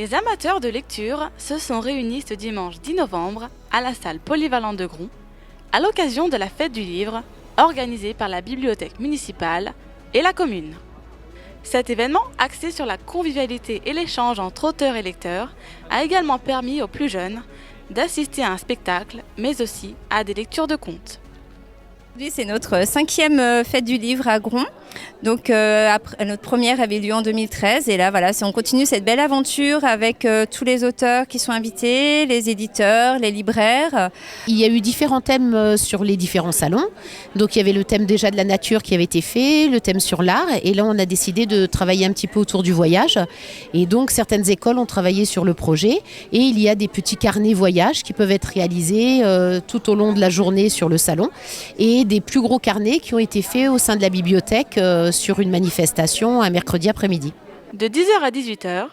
Les amateurs de lecture se sont réunis ce dimanche 10 novembre à la salle polyvalente de Gron, à l'occasion de la fête du livre organisée par la bibliothèque municipale et la commune. Cet événement, axé sur la convivialité et l'échange entre auteurs et lecteurs, a également permis aux plus jeunes d'assister à un spectacle, mais aussi à des lectures de contes. Aujourd'hui, c'est notre 5e fête du livre à Gron. Donc, notre première avait lieu en 2013. Et là, voilà, on continue cette belle aventure avec tous les auteurs qui sont invités, les éditeurs, les libraires. Il y a eu différents thèmes sur les différents salons. Donc, il y avait le thème déjà de la nature qui avait été fait, le thème sur l'art. Et là, on a décidé de travailler un petit peu autour du voyage. Et donc, certaines écoles ont travaillé sur le projet. Et il y a des petits carnets voyage qui peuvent être réalisés tout au long de la journée sur le salon. Et des plus gros carnets qui ont été faits au sein de la bibliothèque sur une manifestation un mercredi après-midi. De 10h à 18h,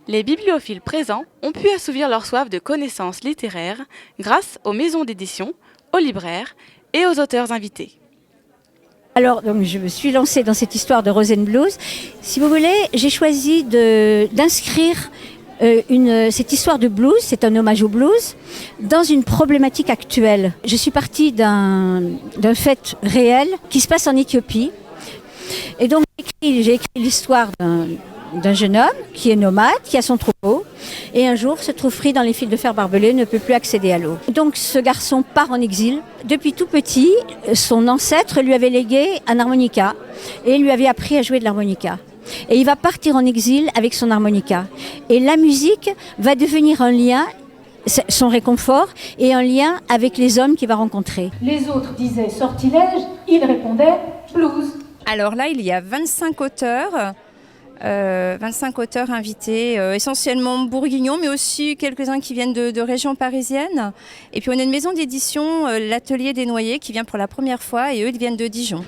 les bibliophiles présents ont pu assouvir leur soif de connaissances littéraires grâce aux maisons d'édition, aux libraires et aux auteurs invités. Alors, donc, je me suis lancée dans cette histoire de Rosenblues. Si vous voulez, j'ai choisi d'inscrire cette histoire de blues, c'est un hommage au blues, dans une problématique actuelle. Je suis partie d'un fait réel qui se passe en Éthiopie. Et donc j'ai écrit l'histoire d'un jeune homme qui est nomade, qui a son troupeau, et un jour se trouve pris dans les fils de fer barbelés, ne peut plus accéder à l'eau. Donc ce garçon part en exil. Depuis tout petit, son ancêtre lui avait légué un harmonica et lui avait appris à jouer de l'harmonica. Et il va partir en exil avec son harmonica. Et la musique va devenir un lien, son réconfort, et un lien avec les hommes qu'il va rencontrer. Les autres disaient sortilège, il répondait blues. Alors là, il y a 25 auteurs invités, essentiellement bourguignons, mais aussi quelques-uns qui viennent de régions parisiennes. Et puis on a une maison d'édition, l'Atelier des Noyers, qui vient pour la première fois, et eux, ils viennent de Dijon.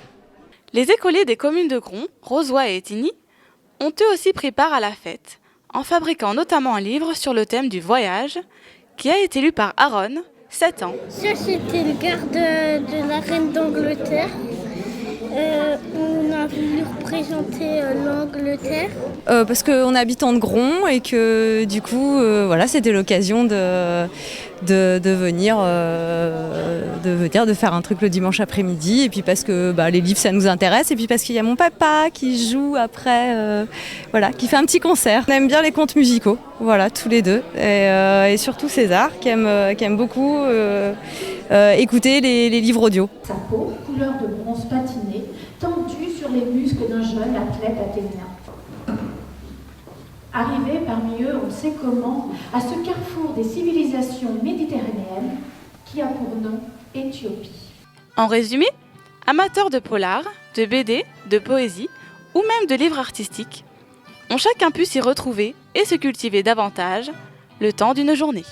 Les écoliers des communes de Gron, Rozoy et Tigny ont eux aussi pris part à la fête, en fabriquant notamment un livre sur le thème du voyage, qui a été lu par Aaron, 7 ans. Ça, c'était le garde de la reine d'Angleterre. On a voulu représenter l'Angleterre. Parce qu'on habite en Gron et que du coup, voilà, c'était l'occasion de venir, de faire un truc le dimanche après-midi. Et puis parce que les livres, ça nous intéresse. Et puis parce qu'il y a mon papa qui joue après, qui fait un petit concert. On aime bien les contes musicaux, voilà, tous les deux. Et surtout César, qui aime beaucoup écouter les livres audio. Sa peau, couleur de bronze patiné, tendue sur les muscles d'un jeune athlète athénien. Arrivé parmi eux, on sait comment, à ce carrefour des civilisations méditerranéennes qui a pour nom Éthiopie. En résumé, amateurs de polar, de BD, de poésie ou même de livres artistiques ont chacun pu s'y retrouver et se cultiver davantage le temps d'une journée.